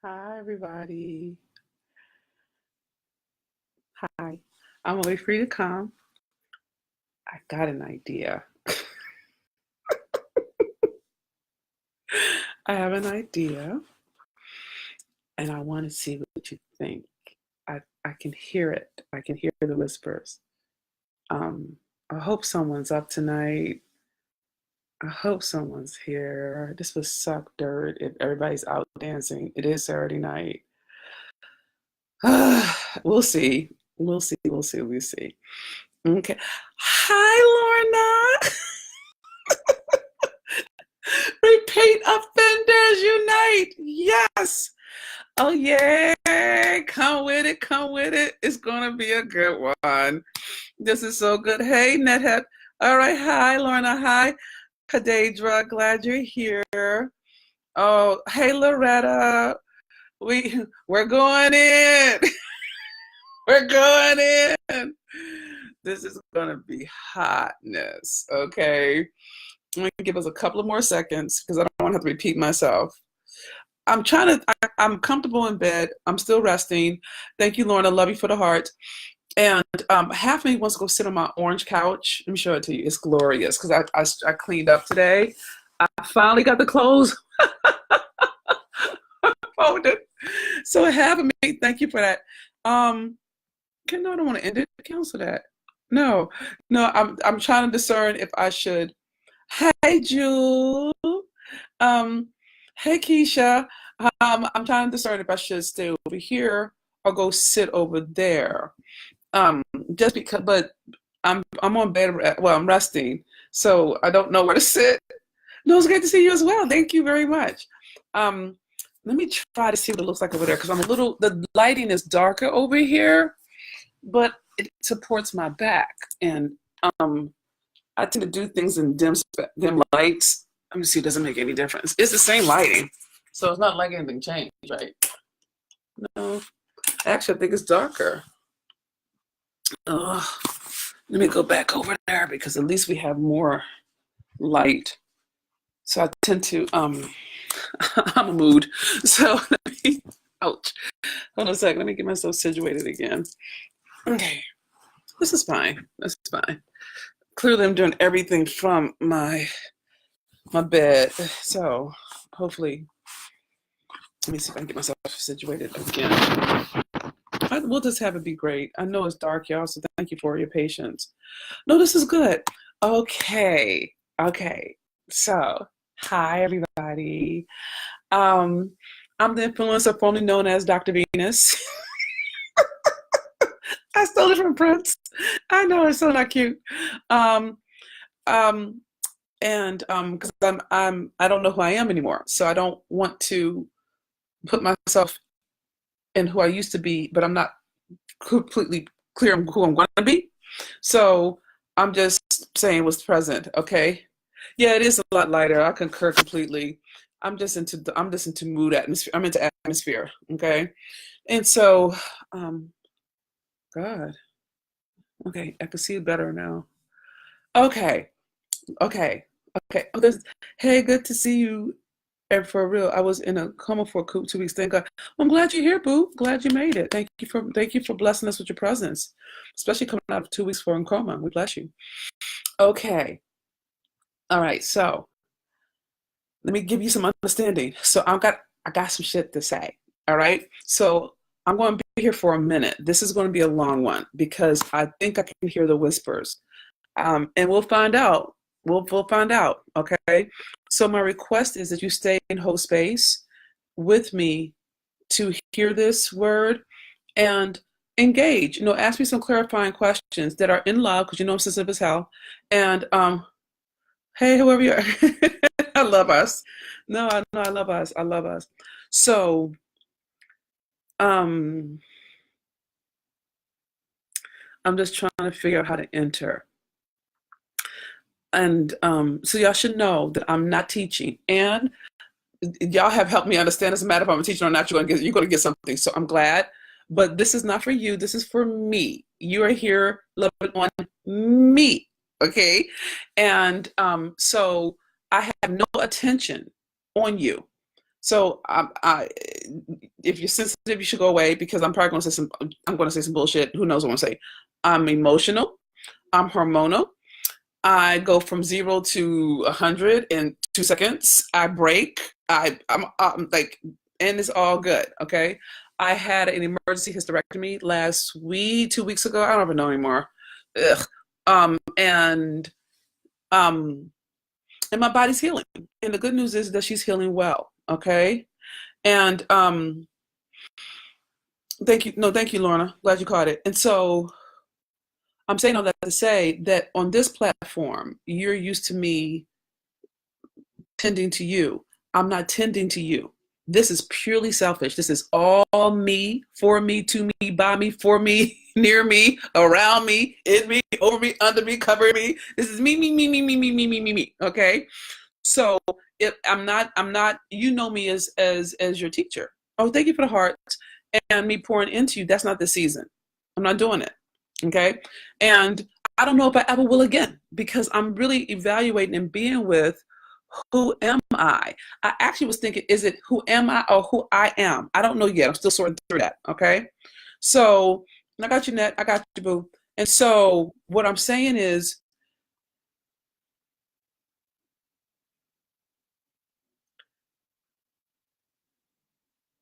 Hi, everybody. Hi. I'm always free to come. I got an idea. I have an idea, and I want to see what you think. I can hear it. I can hear the whispers. Um, I hope someone's up tonight. I hope someone's here. This would suck dirt if everybody's out dancing. It is Saturday night. We'll see. We'll see. We'll see. We'll see. Okay. Hi, Lorna. Repeat offenders unite. Yes. Oh yeah. Come with it. Come with it. It's gonna be a good one. This is so good. Hey, Nethead. All right. Hi, Lorna. Hi, Kadadra. Glad you're here. Oh, hey, Loretta. We're going in. We're going in. This is gonna be hotness. Okay. I'm gonna give us a couple of more seconds because I don't want to have to repeat myself. I'm comfortable in bed. I'm still resting. Thank you, Lauren. I love you for the heart. And half of me wants to go sit on my orange couch. Let me show it to you. It's glorious because I cleaned up today. I finally got the clothes folded. So half of me, thank you for that. No, I don't want to end it. Cancel that. No, no, I'm trying to discern if I should. Hey, Jewel. Um, hey, Keisha. I'm trying to discern if I should stay over here or go sit over there. Um, just because, but I'm on bed. Well, I'm resting, so I don't know where to sit. No, it's great to see you as well. Thank you very much. Um, Let me try to see what it looks like over there because I'm a little. The lighting is darker over here, but it supports my back, and um, I tend to do things in dim lights. Let me see. It doesn't make any difference. It's the same lighting, so it's not like anything changed, right? No, actually, I think it's darker. Ugh. Let me go back over there because at least we have more light. So I tend to I'm a mood. So let me ouch. Hold on a second. Let me get myself situated again. Okay. This is fine. This is fine. Clearly I'm doing everything from my bed. So hopefully let me see if I can get myself situated again. We'll just have it be great. I know it's dark, y'all, so thank you for your patience. No, this is good. Okay. Okay. So, hi everybody. Um, I'm the influencer formerly known as Dr. Venus. I stole it from Prince. I know it's so not cute. Um, um, and because I don't know who I am anymore, so I don't want to put myself in who I used to be, but I'm not completely clear on who I'm going to be. So I'm just saying what's present. Okay. Yeah, it is a lot lighter. I concur completely. I'm just into mood atmosphere. I'm into atmosphere. Okay. And so, um, God. Okay, I can see it better now. Okay. Okay. Okay. Oh, hey, good to see you. And for real, I was in a coma for 2 weeks. Thank God. I'm glad you're here, Boo. Glad you made it. Thank you for blessing us with your presence, especially coming out of 2 weeks for in coma. We bless you. Okay. All right. So let me give you some understanding. So I got some shit to say. All right. So I'm going to be here for a minute. This is going to be a long one because I think I can hear the whispers. And we'll find out. We'll find out. Okay. So my request is that you stay in host space with me to hear this word and engage. Ask me some clarifying questions that are in love because I'm sensitive as hell. And hey, whoever you are, I love us. No, I know I love us. I love us. So um, I'm just trying to figure out how to enter. And so y'all should know that I'm not teaching. And y'all have helped me understand. Doesn't matter if I'm a teacher or not. You're gonna get something. So I'm glad. But this is not for you. This is for me. You are here loving on me. Okay. And so I have no attention on you. So if you're sensitive, you should go away because I'm probably going to say some bullshit. Who knows what I'm going to say? I'm emotional. I'm hormonal. I go from 0 to 100 in 2 seconds. I break. I'm like, and it's all good. Okay. I had an emergency hysterectomy last week, 2 weeks ago. I don't even know anymore. Ugh. And my body's healing. And the good news is that she's healing well. Okay. And thank you. No, thank you, Lorna. Glad you caught it. And so I'm saying all that to say that on this platform, you're used to me tending to you. I'm not tending to you. This is purely selfish. This is all me, for me, to me, by me, for me, near me, around me, in me, over me, under me, covering me. This is me, me, me, me, me, me, me, me, me, me. Okay. So if I'm not, you know me as your teacher. Oh, thank you for the heart and me pouring into you. That's not the season. I'm not doing it. Okay. And I don't know if I ever will again because I'm really evaluating and being with who am I? I actually was thinking, is it who am I or who I am? I don't know yet. I'm still sorting through that. Okay. So I got you, Net. I got you, boo. And so what I'm saying is,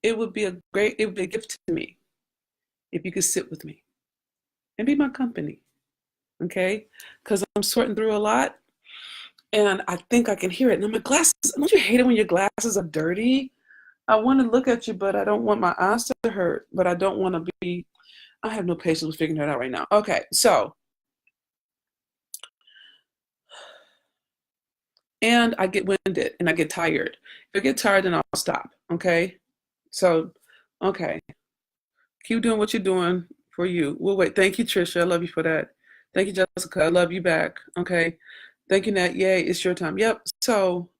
it would be a gift to me if you could sit with me and be my company. Okay. Because I'm sorting through a lot. And I think I can hear it. Now my glasses, don't you hate it when your glasses are dirty? I want to look at you, but I don't want my eyes to hurt. But I don't want to be, I have no patience with figuring that out right now. Okay, so, and I get winded and I get tired. If I get tired, then I'll stop. Okay, so, okay, keep doing what you're doing for you. We'll wait. Thank you, Trisha. I love you for that. Thank you, Jessica. I love you back. Okay. Thank you, Nat. Yay, it's your time. Yep. So,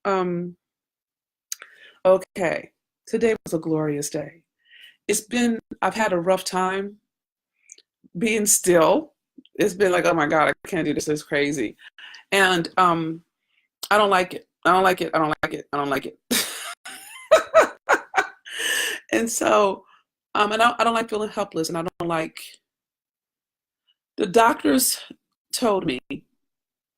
okay. Today was a glorious day. I've had a rough time being still. It's been like, oh my God, I can't do this. It's crazy. And I don't like it. I don't like it. I don't like it. I don't like it. And so, and I don't like feeling helpless, and I don't like, the doctors told me,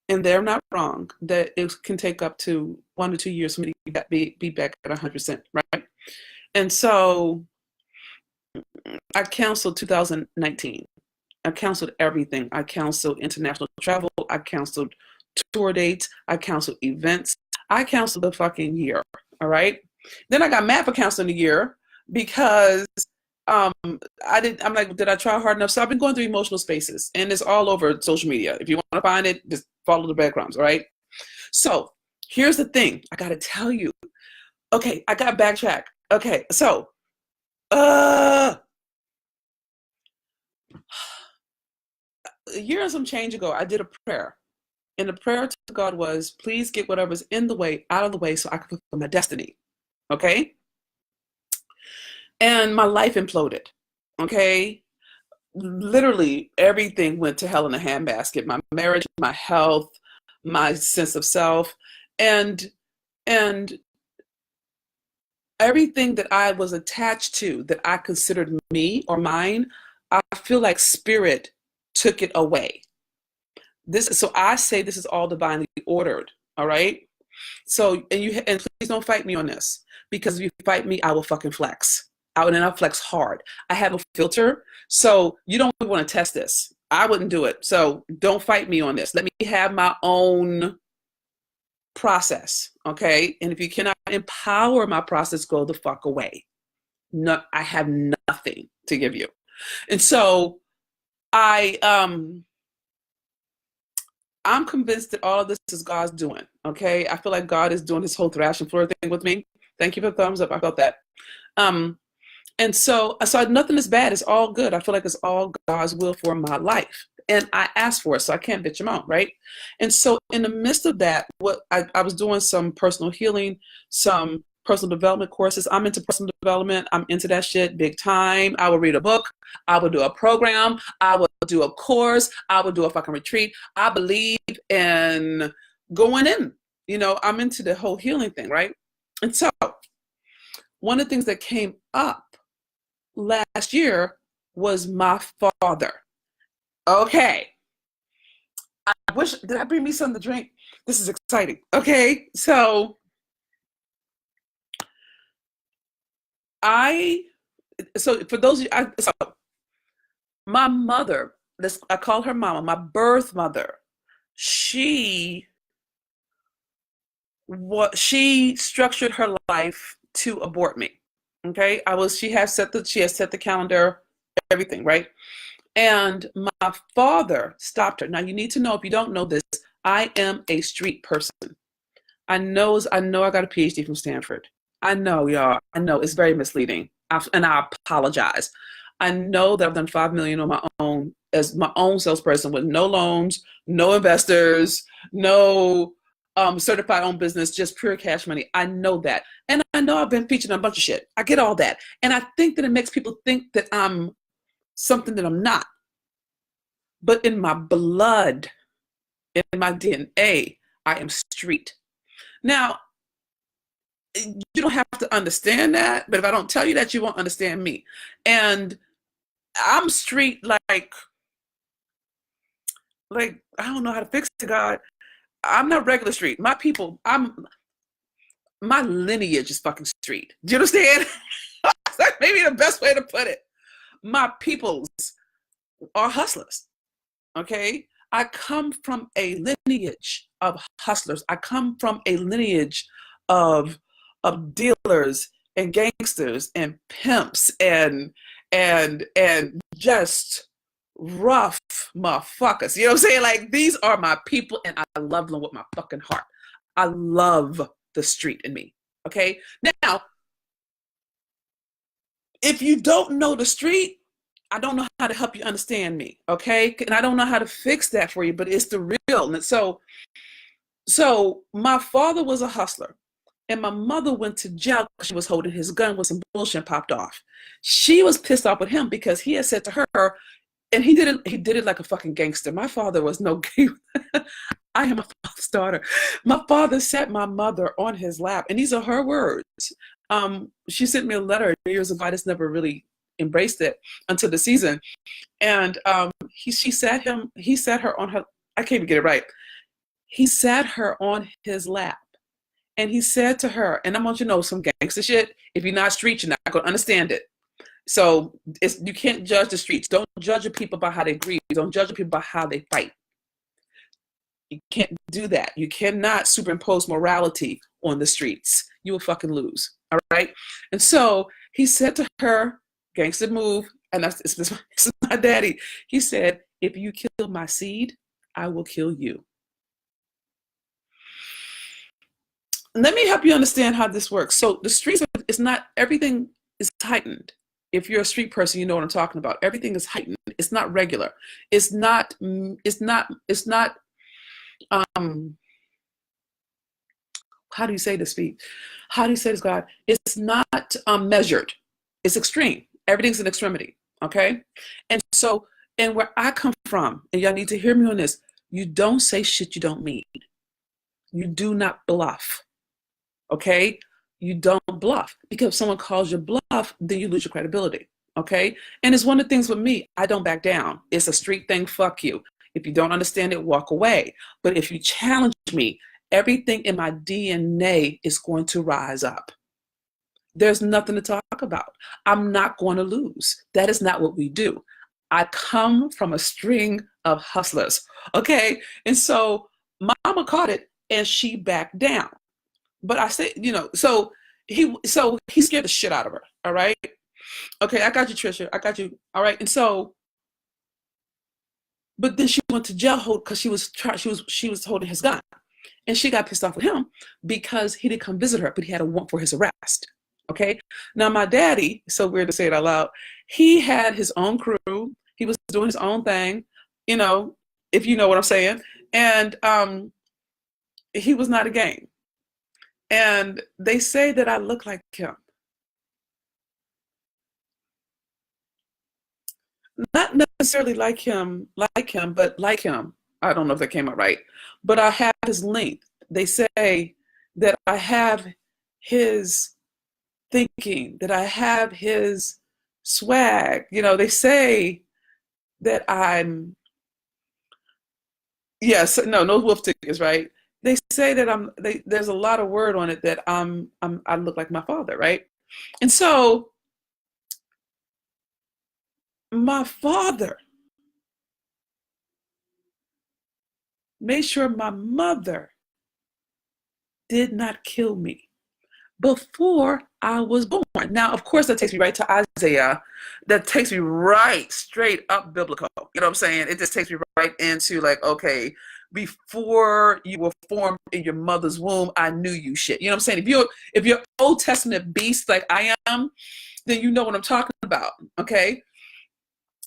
and they're not wrong, that it can take up to 1 to 2 years for me to be back at 100%, right? And so I canceled 2019. I canceled everything. I canceled international travel. I canceled tour dates. I canceled events. I canceled the fucking year. All right. Then I got mad for canceling the year because I'm like, did I try hard enough? So I've been going through emotional spaces, and it's all over social media. If you want to find it, just follow the breadcrumbs. All right. So here's the thing. I got to tell you. Okay. I got backtrack. Okay. So, a year and some change ago, I did a prayer. And the prayer to God was, please get whatever's in the way out of the way so I can fulfill my destiny. Okay? And my life imploded. Okay? Literally everything went to hell in a handbasket. My marriage, my health, my sense of self, and everything that I was attached to that I considered me or mine, I feel like spirit took it away. So I say this is all divinely ordered. All right. So, and please don't fight me on this, because if you fight me, I will fucking flex. I'll flex hard. I have a filter. So you don't want to test this. I wouldn't do it. So don't fight me on this. Let me have my own process. Okay. And if you cannot empower my process, go the fuck away. No, I have nothing to give you. And so I'm convinced that all of this is God's doing. Okay. I feel like God is doing his whole thrashing floor thing with me. Thank you for the thumbs up. I felt that. And so nothing is bad. It's all good. I feel like it's all God's will for my life. And I asked for it, so I can't bitch him out, right? And so in the midst of that, what I was doing some personal healing, some personal development courses. I'm into personal development. I'm into that shit big time. I will read a book. I will do a program. I will do a course. I will do a fucking retreat. I believe in going in. I'm into the whole healing thing, right? And so one of the things that came up last year was my father. Okay. Did I bring me something to drink? This is exciting. Okay. So for those of you, so my mother, I call her mama, my birth mother, she structured her life to abort me. Okay. She has set the calendar, everything, right? And my father stopped her. Now you need to know, if you don't know this, I am a street person. I know I got a PhD from Stanford. I know, y'all. I know it's very misleading. And I apologize. I know that I've done 5 million on my own as my own salesperson with no loans, no investors, no certified owned business, just pure cash money. I know that. And I know I've been featured on a bunch of shit. I get all that. And I think that it makes people think that I'm something that I'm not. But in my blood, in my DNA, I am street. Now, you don't have to understand that, but if I don't tell you that, you won't understand me. And I'm street like I don't know how to fix it, God. I'm not regular street. My people, my lineage is fucking street. Do you understand? That's maybe the best way to put it. My peoples are hustlers. Okay? I come from a lineage of hustlers. I come from a lineage of dealers and gangsters and pimps and just rough motherfuckers. You know what I'm saying? Like, these are my people, and I love them with my fucking heart. I love the street in me. Okay? Now, if you don't know the street, I don't know how to help you understand me, okay? And I don't know how to fix that for you, but it's the real. And so my father was a hustler, and my mother went to jail because she was holding his gun when some bullshit popped off. She was pissed off with him because he had said to her, and he did it like a fucking gangster. My father was no game. I am my father's daughter. My father sat my mother on his lap, and these are her words. She sent me a letter years ago. I just never really embraced it until the season. And he sat her on her, I can't even get it right. He sat her on his lap, and he said to her, and I want you to know some gangster shit. If you're not street, you're not going to understand it. So you can't judge the streets. Don't judge the people by how they grieve. Don't judge the people by how they fight. You can't do that. You cannot superimpose morality on the streets. You will fucking lose. All right. And so he said to her, gangster move, and this is my daddy. He said, if you kill my seed, I will kill you. Let me help you understand how this works. So the streets, it's not, everything is heightened. If you're a street person, you know what I'm talking about. Everything is heightened. It's not regular. It's not how do you say this, Pete? How do you say this, God? It's not measured. It's extreme. Everything's an extremity. Okay. And so, and where I come from, and y'all need to hear me on this, you don't say shit you don't mean. You do not bluff. Okay. You don't bluff, because if someone calls you bluff, then you lose your credibility. Okay. And it's one of the things with me, I don't back down. It's a street thing. Fuck you. If you don't understand it, walk away. But if you challenge me, everything in my DNA is going to rise up. There's nothing to talk about. I'm not going to lose. That is not what we do. I come from a string of hustlers. Okay. And so mama caught it and she backed down. But I say, so he scared the shit out of her. All right. Okay. I got you, Trisha. I got you. All right. And so, but then she went to jail because she was holding his gun, and she got pissed off with him because he didn't come visit her, but he had a warrant for his arrest. Okay. Now my daddy, so weird to say it out loud, he had his own crew. He was doing his own thing, if you know what I'm saying. And he was not a gang. And they say that I look like him. Not necessarily like him, but like him. I don't know if that came out right. But I have his length. They say that I have his thinking that I have his swag. You know, they say that I'm, yes, no, no wolf tickets, right? They say that there's a lot of word on it that I look like my father, right? And so my father made sure my mother did not kill me before I was born. Now, of course, that takes me right to Isaiah. That takes me right straight up biblical. You know what I'm saying? It just takes me right into like, okay, before you were formed in your mother's womb, I knew you shit. You know what I'm saying? If you're Old Testament beast like I am, then you know what I'm talking about. Okay.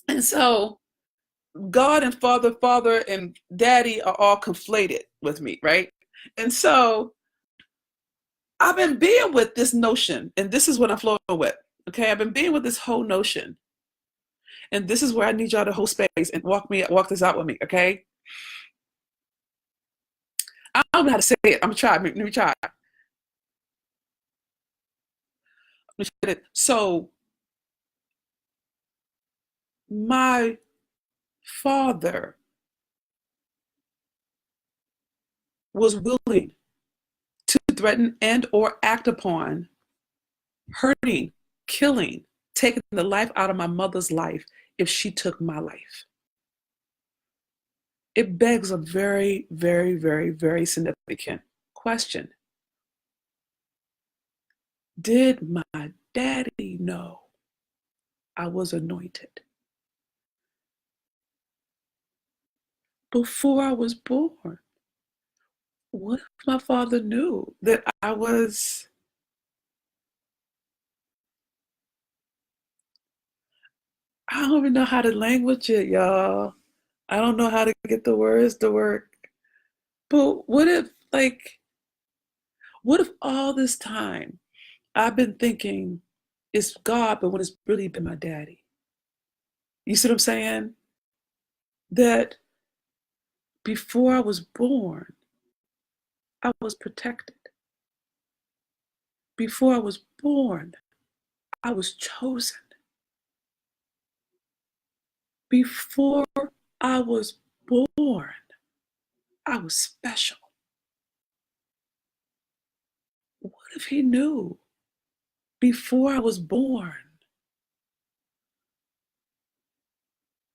And so God and Father and Daddy are all conflated with me, right? And so I've been being with this notion, and this is what I'm flowing with. Okay, I've been being with this whole notion, and this is where I need y'all to hold space and walk this out with me. Okay, I don't know how to say it. I'm gonna try. Let me try. So my father was willing to threaten and or act upon hurting, killing, taking the life out of my mother's life if she took my life. It begs a very, very, very, very significant question. Did my daddy know I was anointed before I was born? What if my father knew that I was? I don't even know how to language it, y'all. I don't know how to get the words to work. But what if all this time I've been thinking it's God, but when it's really been my daddy? You see what I'm saying? That before I was born, I was protected. Before I was born, I was chosen. Before I was born, I was special. What if he knew before I was born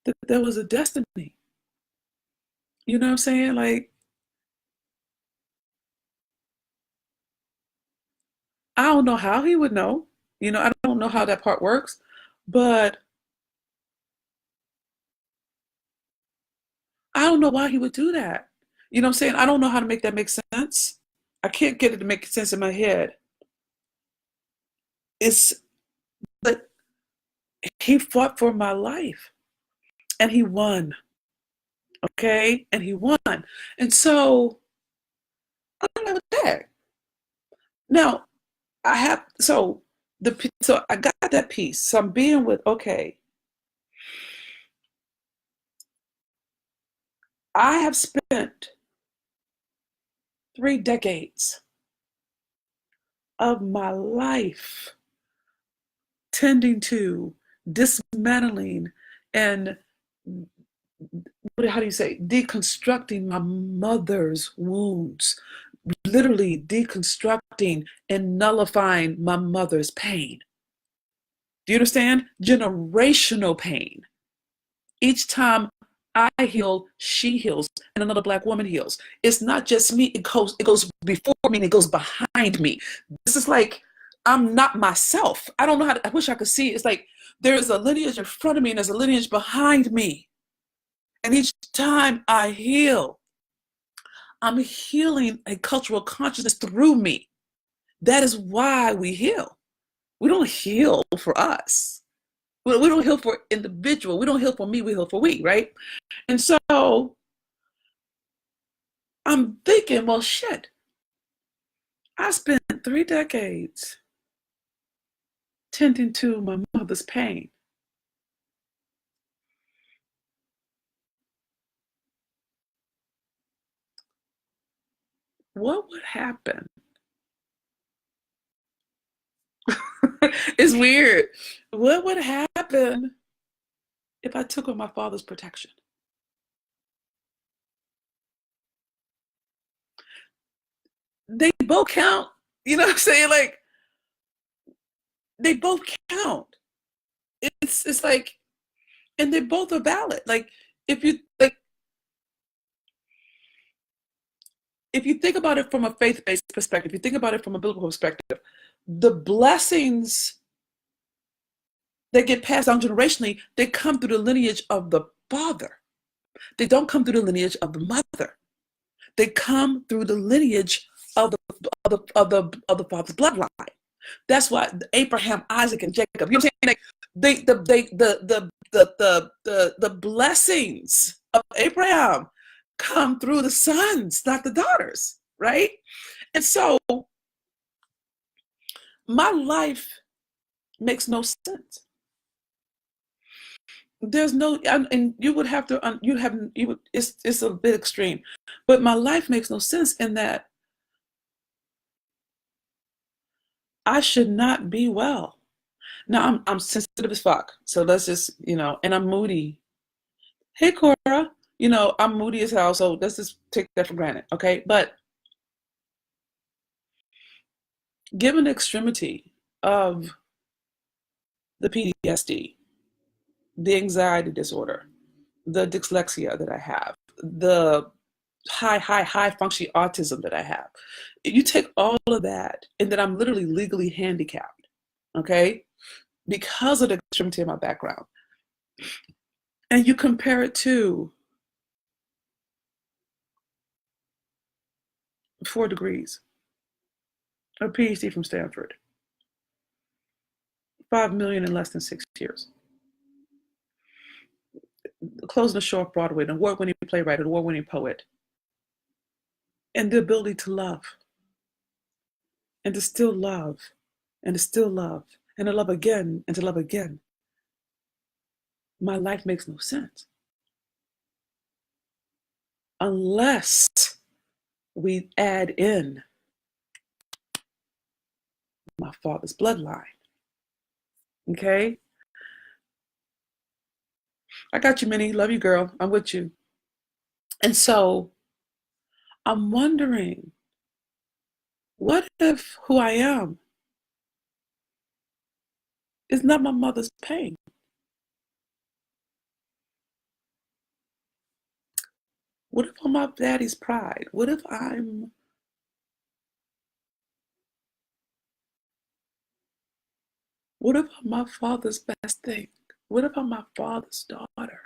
that there was a destiny? You know what I'm saying? Like, I don't know how he would know. You know, I don't know how that part works, but I don't know why he would do that. You know what I'm saying? I don't know how to make that make sense. I can't get it to make sense in my head. It's, but he fought for my life and he won. Okay. And he won. And so I'm like, that. Now I have, so I got that piece. So I'm being with, okay, I have spent 3 decades of my life tending to dismantling and how do you say deconstructing my mother's wounds, literally deconstructing and nullifying my mother's pain. Do you understand? Generational pain. Each time I heal, she heals, and another black woman heals. It's not just me, it goes before me and it goes behind me. This is like I'm not myself. I don't know how to, I wish I could see. It's like there's a lineage in front of me and there's a lineage behind me. And each time I heal, I'm healing a cultural consciousness through me. That is why we heal. We don't heal for us. We don't heal for individual. We don't heal for me. We heal for we, right? And so I'm thinking, well, shit. I spent 3 decades tending to my mother's pain. What would happen It's weird. What would happen if I took on my father's protection? They both count. You know what I'm saying? Like they both count. It's like, and they both are valid. Like if you like, if you think about it from a faith-based perspective, if you think about it from a biblical perspective, the blessings that get passed down generationally, they come through the lineage of the father. They don't come through the lineage of the mother. They come through the lineage of the father's bloodline. That's why Abraham, Isaac, and Jacob. You know what I'm saying? Like the blessings of Abraham come through the sons, not the daughters, right? And so my life makes no sense. There's no, and you would have to, you would, it's a bit extreme, but my life makes no sense in that I should not be well. Now I'm sensitive as fuck, so let's just, and I'm moody. Hey Cora, I'm moody as hell, so let's just take that for granted, okay? But given the extremity of the PTSD, the anxiety disorder, the dyslexia that I have, the high functioning autism that I have, you take all of that, and then I'm literally legally handicapped, okay? Because of the extremity of my background. And you compare it to 4 degrees, a PhD from Stanford, 5 million in less than 6 years, closing the show off Broadway, an award-winning playwright, an award-winning poet, and the ability to love, and to still love, and to still love, and to love again, and to love again. My life makes no sense unless we add in my father's bloodline. Okay? I got you, Minnie. Love you, girl. I'm with you. And so I'm wondering, what if who I am is not my mother's pain? What if I'm my daddy's pride? What if I'm my father's best thing? What if I'm my father's daughter?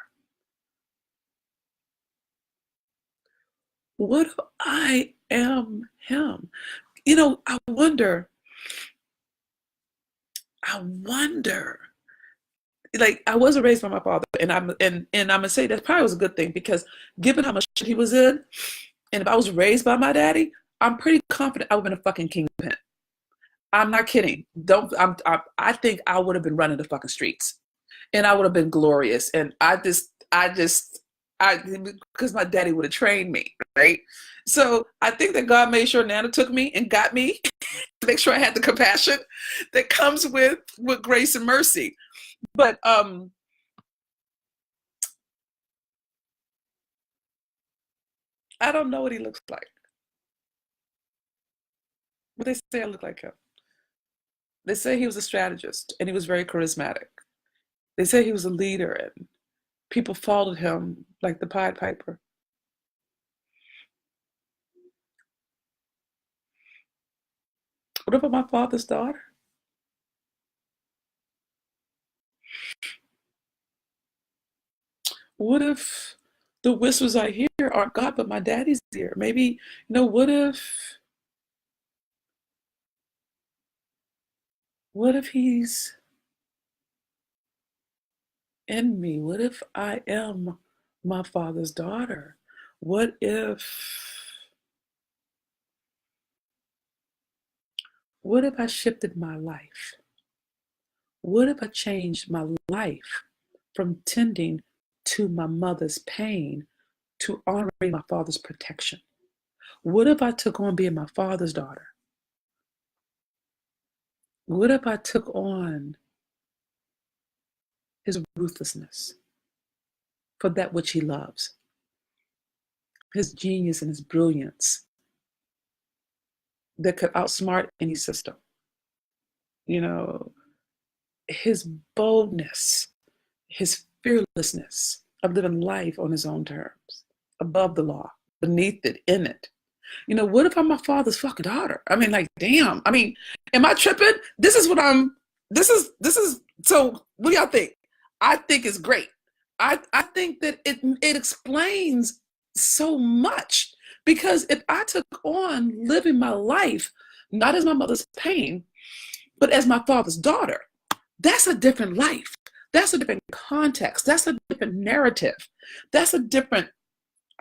What if I am him? I wonder, like I wasn't raised by my father, and I'm gonna say that probably was a good thing, because given how much shit he was in, and if I was raised by my daddy, I'm pretty confident I would have been a fucking kingpin. I'm not kidding. Don't I think I would have been running the fucking streets, and I would have been glorious. And I because my daddy would have trained me, right? So I think that God made sure Nana took me and got me to make sure I had the compassion that comes with grace and mercy. But I don't know what he looks like. But they say I look like him. They say he was a strategist and he was very charismatic. They say he was a leader and people followed him like the Pied Piper. What about my father's daughter? What if the whispers I hear aren't God but my daddy's ear? Maybe, what if he's in me? What if I am my father's daughter? What if I shifted my life? What if I changed my life from tending to my mother's pain to honoring my father's protection? What if I took on being my father's daughter? What if I took on his ruthlessness for that which he loves, his genius and his brilliance that could outsmart any system? You know, his boldness, his fearlessness of living life on his own terms, above the law, beneath it, in it. You know, what if I'm my father's fucking daughter? I mean, like, damn. I mean, am I tripping? So what do y'all think? I think it's great. I think that it explains so much, because if I took on living my life, not as my mother's pain, but as my father's daughter, that's a different life. That's a different context. That's a different narrative. That's a different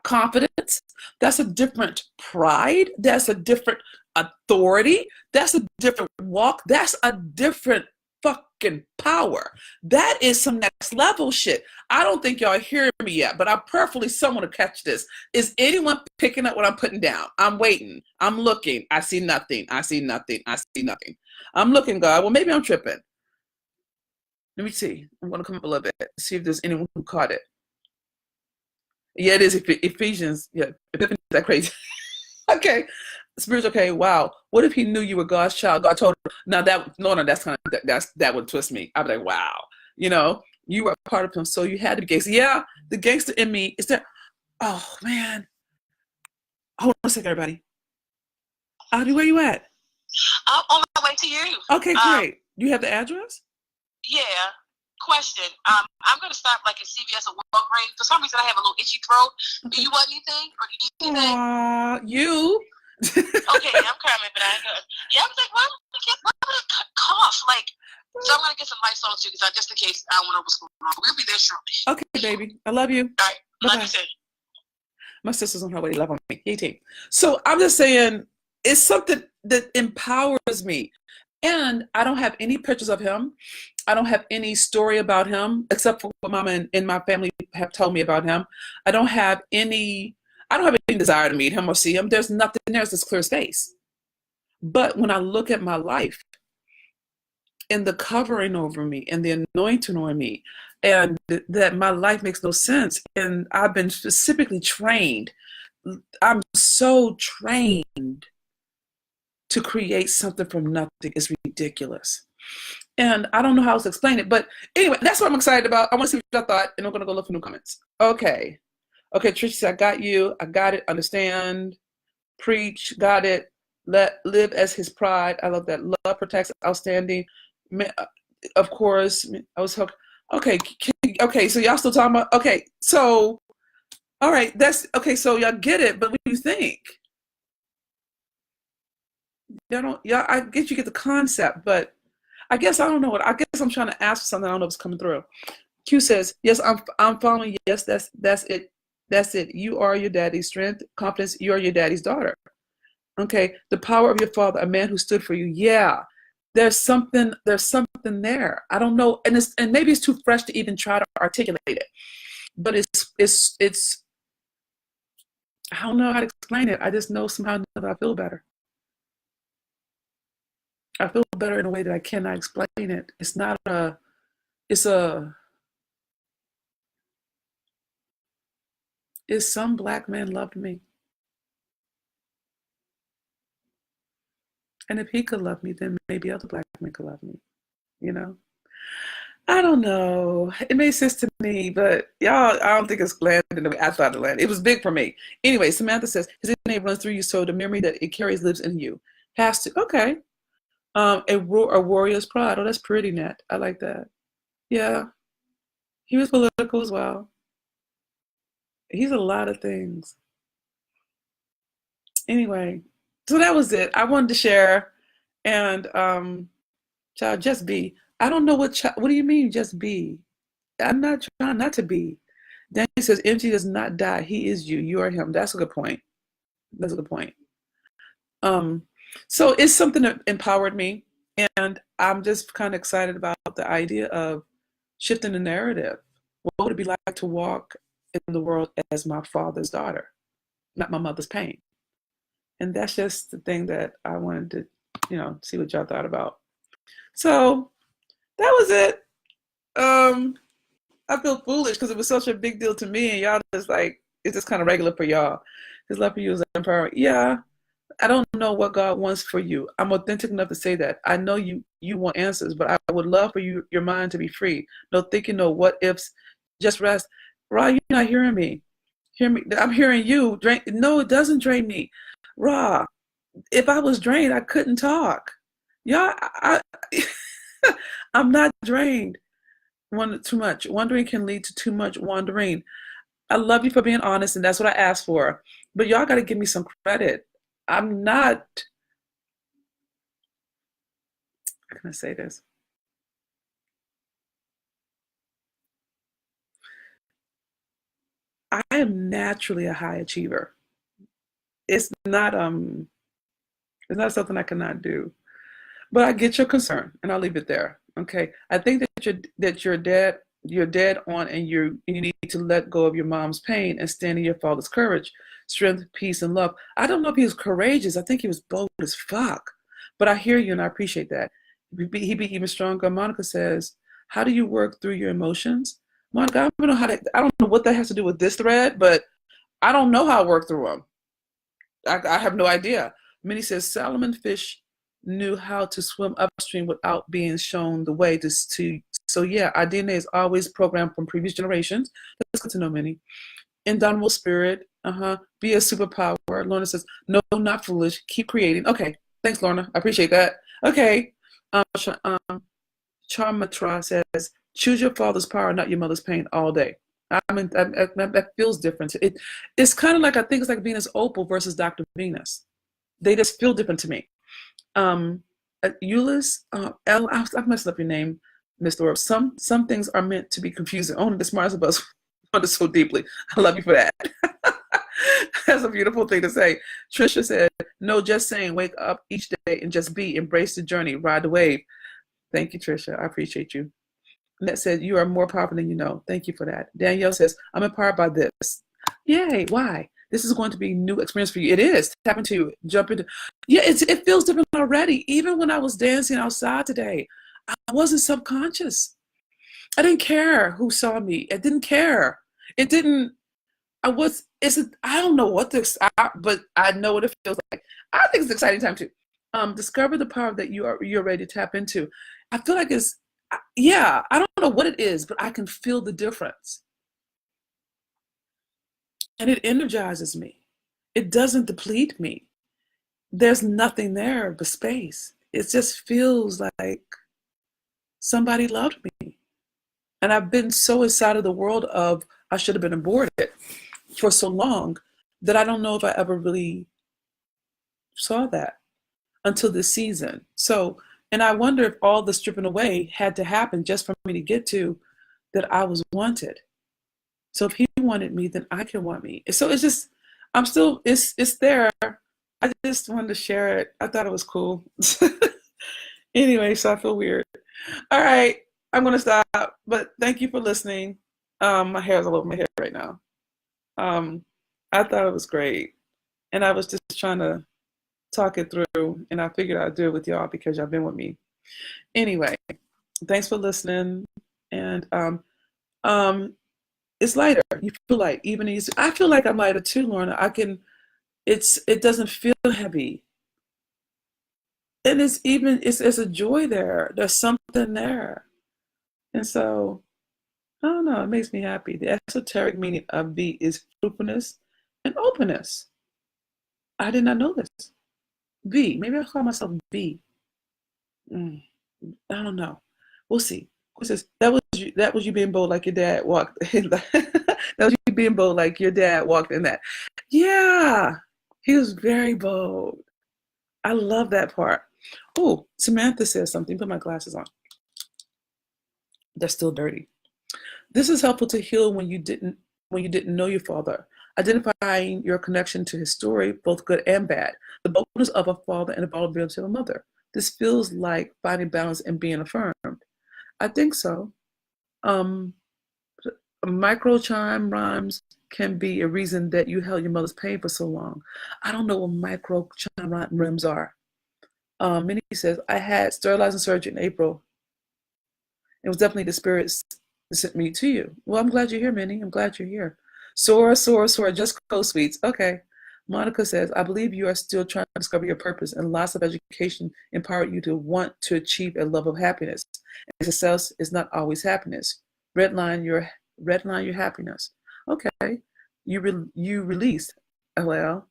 confidence. That's a different pride. That's a different authority. That's a different walk. That's a different fucking power. That is some next level shit. I don't think y'all hear me yet, but I prayerfully someone to catch this. Is anyone picking up what I'm putting down? I'm waiting. I'm looking. I see nothing. I see nothing. I see nothing. I'm looking, God. Well, maybe I'm tripping. Let me see. I'm going to come up a little bit, see if there's anyone who caught it. Yeah, it is Ephesians. Yeah, Epiphany, is that crazy? Okay. Spiritual, okay, wow. What if he knew you were God's child? God told him. Now that's kind of, that would twist me. I'd be like, wow. You know, you were a part of him, so you had to be gangster. Yeah, the gangster in me is there. Oh, man. Hold on a second, everybody. Audrey, where you at? I'm on my way to you. Okay, great. Do you have the address? Yeah. Question. I'm going to stop like at CVS or Walgreens. For some reason, I have a little itchy throat. Okay. Do you want anything? Or do you need anything? You. Okay, I'm coming, but I ain't good. Yeah, I was like, why would it cough? Like, so I'm going to get some Lysol too, just in case I don't know what's going on. We'll be there shortly. Okay, baby. I love you. All right. Bye-bye. Love you too. My sister's on her way to love on me. 18. So I'm just saying, it's something that empowers me. And I don't have any pictures of him. I don't have any story about him, except for what Mama and my family have told me about him. I don't have any desire to meet him or see him. There's nothing there. It's this clear space. But when I look at my life and the covering over me and the anointing on me, and that my life makes no sense, and I've been specifically trained, I'm so trained to create something from nothing. Is ridiculous. And I don't know how else to explain it. But anyway, that's what I'm excited about. I want to see what y'all thought, and I'm going to go look for new comments. Okay. Okay, Tricia said, I got you. I got it. Understand. Preach. Got it. Live as his pride. I love that. Love protects. Outstanding. Of course. I was hooked. Okay. Okay, so y'all still talking about, okay, so, all right, that's, okay, so y'all get it, but what do you think? I guess you get the concept, but I guess I don't know what. I guess I'm trying to ask for something. I don't know if it's coming through. Q says, yes, I'm following. Yes, that's it. That's it. You are your daddy's strength, confidence. You are your daddy's daughter. Okay. The power of your father, a man who stood for you. Yeah. There's something there. I don't know. And maybe it's too fresh to even try to articulate it. But it's I don't know how to explain it. I just know somehow that I feel better. I feel better in a way that I cannot explain it. It's some black man loved me. And if he could love me, then maybe other black men could love me, you know? I don't know. It made sense to me, but y'all, I don't think it's landed the way I thought it landed. It was big for me. Anyway, Samantha says, his name runs through you, so the memory that it carries lives in you. Has to. Okay. A warrior's pride. Oh, that's pretty, Nat. I like that. Yeah. He was political as well. He's a lot of things. Anyway, so that was it. I wanted to share. And child, just be. I don't know what do you mean, just be? I'm not trying not to be. Danny says, MG does not die. He is you. You are him. That's a good point. That's a good point. So it's something that empowered me. And I'm just kind of excited about the idea of shifting the narrative. What would it be like to walk in the world as my father's daughter, not my mother's pain? And that's just the thing that I wanted to, see what y'all thought about. So that was it. I feel foolish because it was such a big deal to me, and y'all just like it's just kind of regular for y'all. His love for you is empowering. Yeah, I don't know what God wants for you. I'm authentic enough to say that. I know you want answers, but I would love for your mind to be free. No thinking, no what ifs. Just rest. Ra, you're not hearing me. Hear me. I'm hearing you. Drain. No, it doesn't drain me. Ra, if I was drained, I couldn't talk. Y'all, I'm not drained. Too much. Wondering can lead to too much wandering. I love you for being honest, and that's what I asked for. But y'all got to give me some credit. I'm not, how can I say this? I am naturally a high achiever. It's not something I cannot do. But I get your concern, and I'll leave it there. Okay. I think you're dead on, and you need to let go of your mom's pain and stand in your father's courage, strength, peace, and love. I don't know if he was courageous. I think he was bold as fuck. But I hear you, and I appreciate that. He'd be even stronger. Monica says, "How do you work through your emotions?" Monica, I don't know what that has to do with this thread, but I don't know how I work through them. I have no idea. Minnie says Salmon fish knew how to swim upstream without being shown the way to so yeah, our DNA is always programmed from previous generations. That's good to know, Minnie. Indomitable spirit, be a superpower. Lorna says, no, not foolish. Keep creating. Okay, thanks, Lorna. I appreciate that. Okay. Charmatra says, choose your father's power, not your mother's pain all day. I mean, that feels different. It's kind of like, I think it's like Venus Opal versus Dr. Venus. They just feel different to me. Euless, I've messed up your name, Mr. Orb. Some things are meant to be confusing. Only the smartest of us wonder so deeply. I love you for that. That's a beautiful thing to say. Trisha said, no, just saying, wake up each day and just be, embrace the journey, ride the wave. Thank you, Trisha. I appreciate you. Annette said, you are more powerful than you know. Thank you for that. Danielle says, I'm empowered by this. Yay, why? This is going to be a new experience for you. It is. Tap into it. Jump into. Yeah, it feels different already. Even when I was dancing outside today, I wasn't subconscious. I didn't care who saw me. I didn't care. It didn't. I don't know what this, but I know what it feels like. I think it's an exciting time too. Discover the power that you're ready to tap into. I feel like I don't know what it is, but I can feel the difference. And it energizes me. It doesn't deplete me. There's nothing there but space. It just feels like somebody loved me. And I've been so inside of the world of I should have been aborted for so long that I don't know if I ever really saw that until this season. So, and I wonder if all the stripping away had to happen just for me to get to that I was wanted. So if he wanted me, then I can want me. So it's just, it's there. I just wanted to share it. I thought it was cool. Anyway, so I feel weird. All right, I'm gonna stop. But thank you for listening. My hair's all over my head right now. I thought it was great, and I was just trying to talk it through, and I figured I'd do it with y'all because y'all been with me. Anyway, thanks for listening, and it's lighter. You feel light, even easier. I feel like I'm lighter too, Lorna. It doesn't feel heavy. And it's a joy there. There's something there. And so, I don't know, it makes me happy. The esoteric meaning of B is fruitfulness and openness. I did not know this. B, maybe I'll call myself B. I don't know. We'll see. Who says that was you being bold like your dad walked in that was you being bold like your dad walked in that. Yeah. He was very bold. I love that part. Oh, Samantha says something. Put my glasses on. They're still dirty. This is helpful to heal when you didn't know your father. Identifying your connection to his story, both good and bad. The boldness of a father and the vulnerability of a mother. This feels like finding balance and being affirmed. I think so. Micro chime rhymes can be a reason that you held your mother's pain for so long. I don't know what micro chime rhymes are. Minnie says, I had sterilizing surgery in April. It was definitely the spirits that sent me to you. Well, I'm glad you're here, Minnie. I'm glad you're here. Sora, Sora, Sora, just close, sweets. Okay. Monica says, I believe you are still trying to discover your purpose, and lots of education empowered you to want to achieve a love of happiness. And success is not always happiness. Redline your happiness. Okay. You released, well,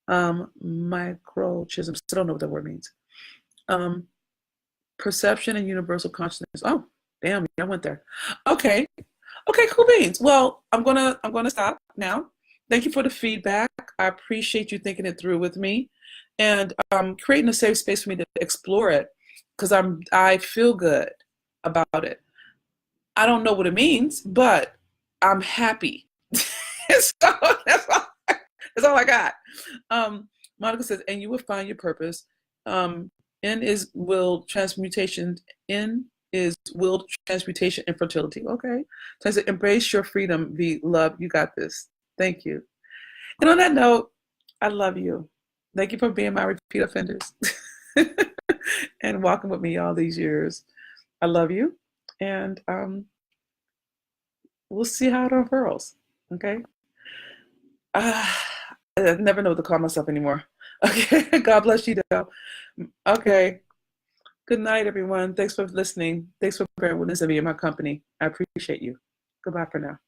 microchism. Still don't know what that word means. Perception and universal consciousness. Oh, damn, I went there. Okay. Okay, cool beans. Well, I'm gonna stop now. Thank you for the feedback. I appreciate you thinking it through with me and creating a safe space for me to explore it because I feel good about it. I don't know what it means, but I'm happy. So that's all I got. Monica says, and you will find your purpose. N is will transmutation. N is will transmutation and fertility. Okay. So I said, embrace your freedom, be love. You got this. Thank you. And on that note, I love you. Thank you for being my repeat offenders and walking with me all these years. I love you. And we'll see how it unfurls. Okay. I never know what to call myself anymore. Okay. God bless you, though. Okay. Good night, everyone. Thanks for listening. Thanks for bearing with me in my company. I appreciate you. Goodbye for now.